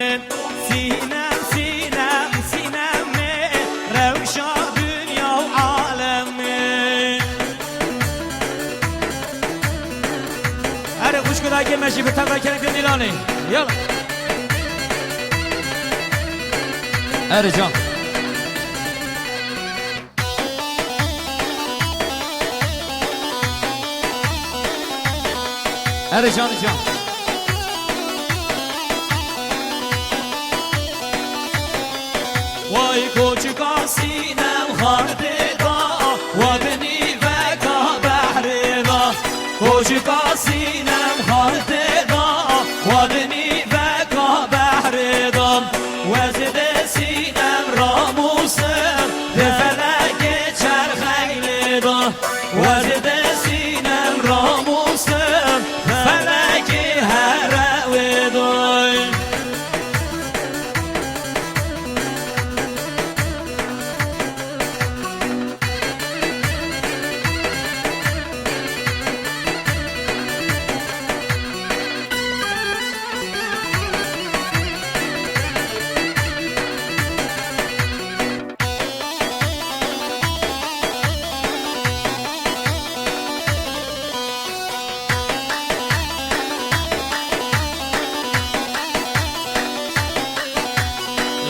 سینم سینم سینم روشا دنیا و عالم هر خوش کدای که مشی به تبا کرد دیلانی یلا هر جان هر جان جان وای کوچکا سینم خارده دا ودنی وکا بحر دا کوچکا سینم خارده دا ودنی وکا بحر دا وزد سینم راموسم به فلک چرخیل دا وزد سینم راموسم فلک هرو دا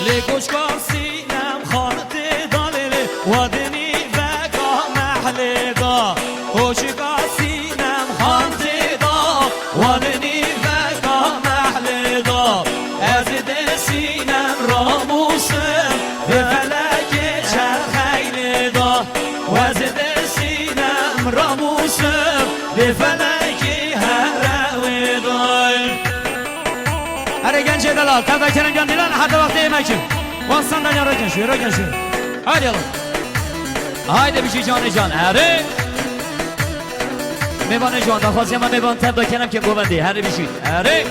لگوشکا سینم خانت داله ودنی وکا محل دا کوچکا سینم خانت دا ودنی وکا محل دا از ده سینم راموسم به فلک چرخیل دا و از ده سینم راموسم به فلک هرو دا هر گنج دلال تبا کرن گن دیلان حد وقت ایمکیم واسان دنیا را کنشوی را کنشوی هایده یلا هایده بیشی جان جان هره میبانه جان دخواستی من میبان تبا کنم که گوبندی هره بیشی هره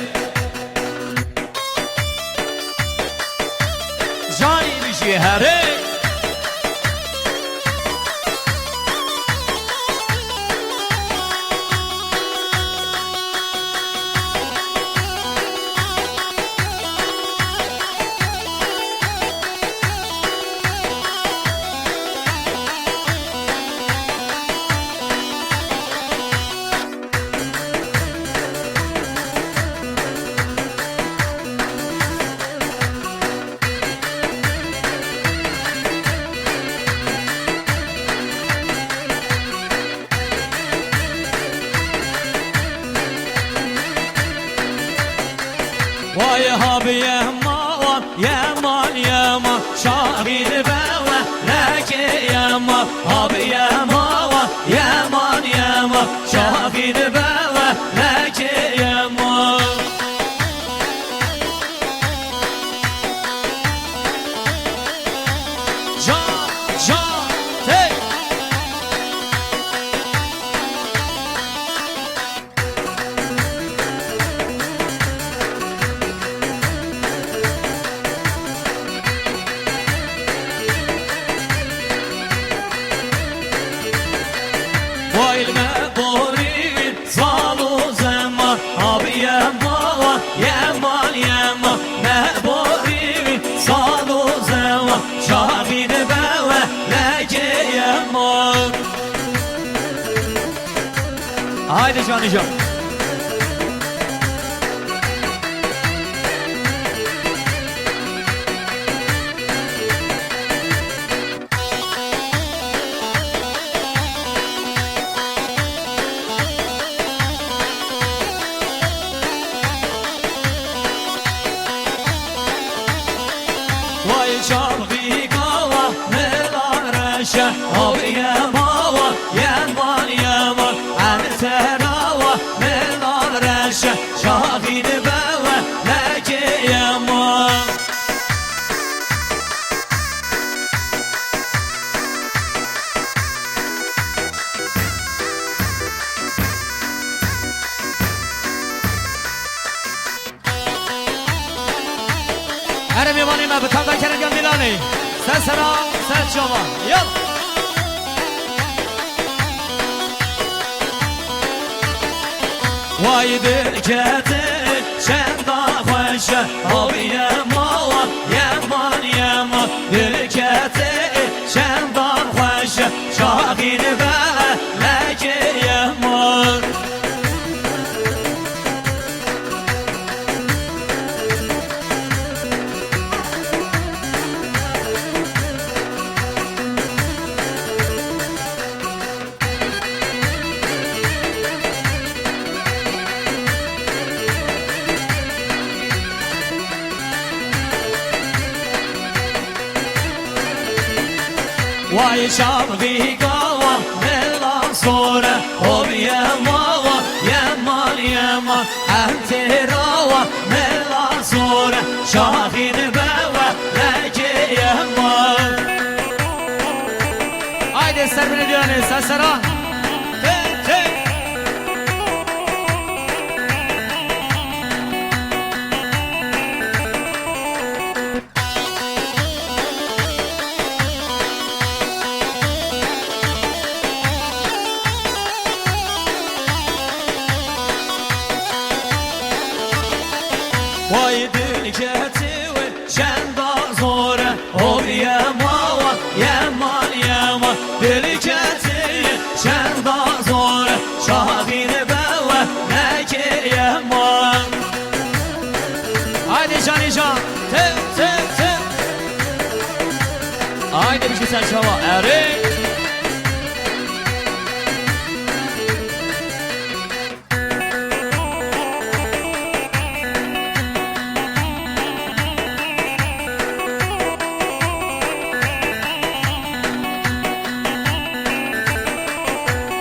جانی بیشی هره وای هابی یمان یمان یمان شاهید بوا لکه یمان هابی یمان یمان یمان شاهید بوا لکه یمان جان جان تی وای المبورین سالو زمان آبی یمان یمان یمان مبورین سالو زمان شاهید بوا لکه یمان هایده جانی جان وای چاقی گاوا ملارشه آبی یمان یمان یمان انتراوا ملارشه شاهید بوا لکه یمان هر میوانی ما به تنبه کرن گم دیلانی سر سرا سر شما یل وای درکته چند خوشه آبی وای شاقی گاوا ملا سوره او بیماوا یمان یمان انتراوا ملا سوره شاقین بوا لکی یمان haydi serbini diyoruz sesara vay dülketi ve şenda zora o yemawa yeman yeman dülketi şenda zora şahine beva neke yeman haydi can te te te haydi bir şey sen şava eri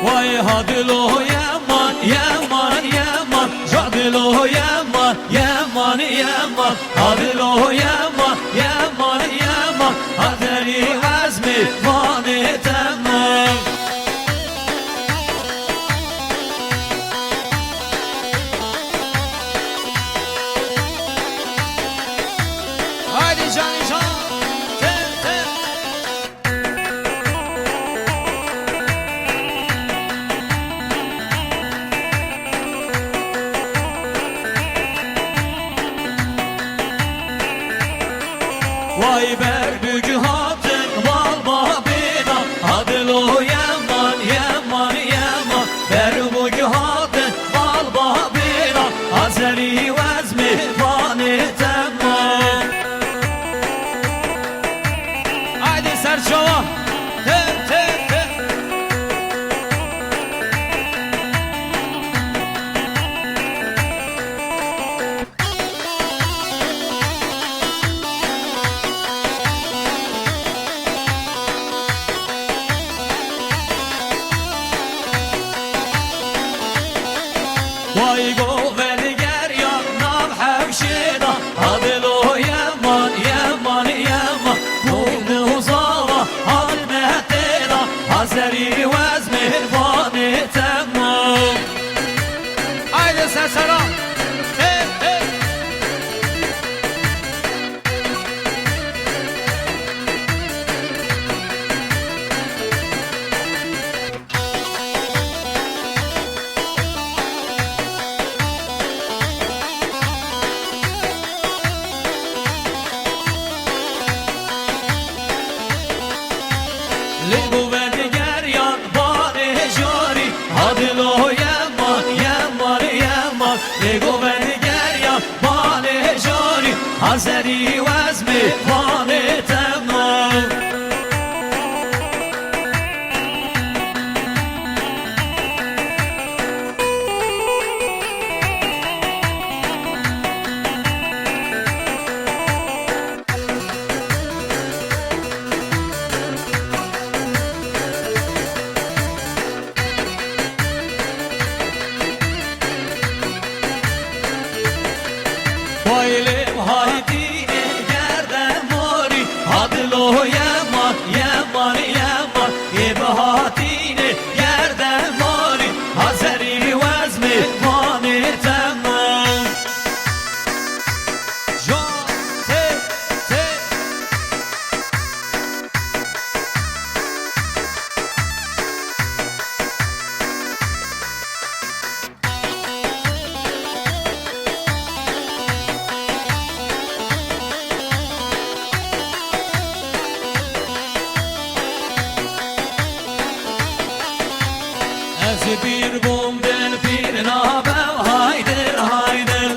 vay hadilo yaman yaman yaman hadilo yaman yaman yaman hadilo yaman yaman yaman haderi azmi vani tamam haydi can te te vay berbücü hatın bal babina hadilo yaman yaman yaman berbücü hatın bal babina azeri vezmi vani tamam haydi serçava te te te vay goveli ger yanam hevşida hadilo yaman yaman yaman kuynu uzava halmetera hazeri vezmi vani tamam haydi sesara hey hey Libu verdi geryan bari jari hadilo yaman yaman yaman Libu verdi geryan bari jari hazeri vezmi vani tamam Vaylim haydine gerden mori hadilo yaman yaman yaman İbhatine gerden mori hazeri vezmi vani tamam Can te te Ez bir bomben bir nabev haydir haydir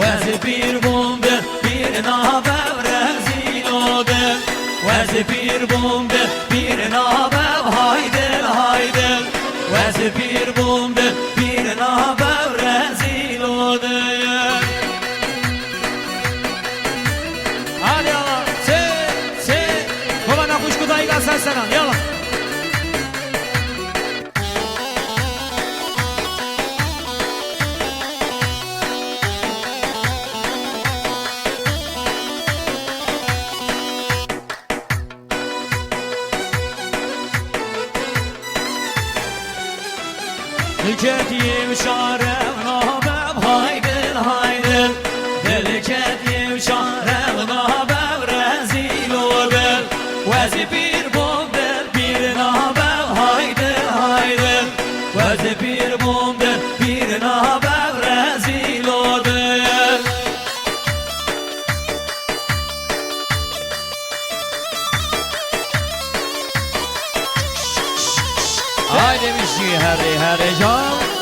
Vez bir bomben bir nabev rezil oder Vez bir bomben bir nabev haydir haydir Vez bir bomben bir nabev rezil oder Hadi Allah, se, se Kova na kushku da iga sasana, yalla کدیم شارم نابم هایدل هایدل دل کدیم شارم نابم رزیل و دل وزی پیر بوم دل پیر نابم هایدل هایدل وزی پیر بوم دل پیر نابم رزیل و دل haydi bir hare can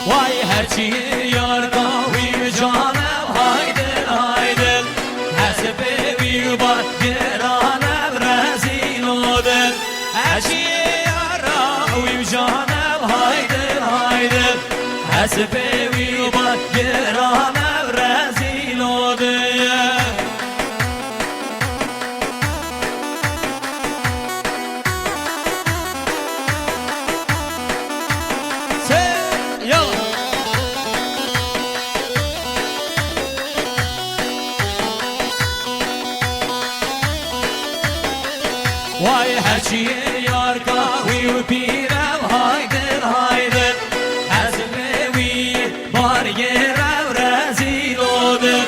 vay herçi yar kavim canım haydi haydi hasbe bir bak geranım rezil odel herçi yar kavim canım haydi haydi hasbe bir bak geranım rezil odel vay herçi yar kavi و پیرم هایدن هایدن حسبوی بار گرم رزیل odel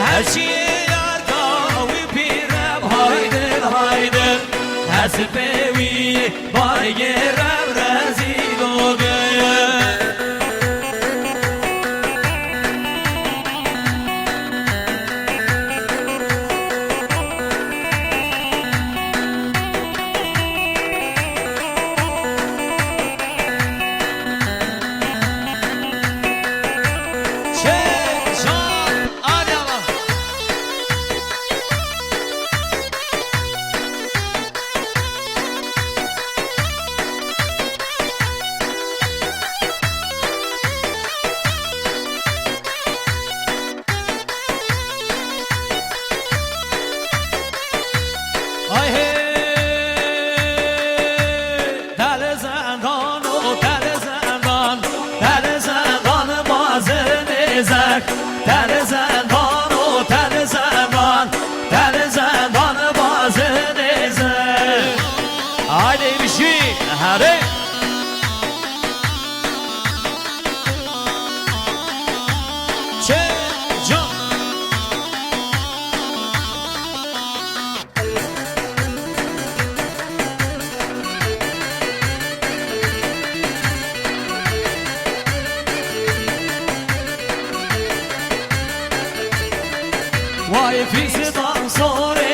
herçi yar kavi و پیرم هایدن هایدن حسبوی بار گرم رزیل odel تل زندان و تل زندان تل زندان باز نزن haydi bir şey hadi çe can vay fistan sore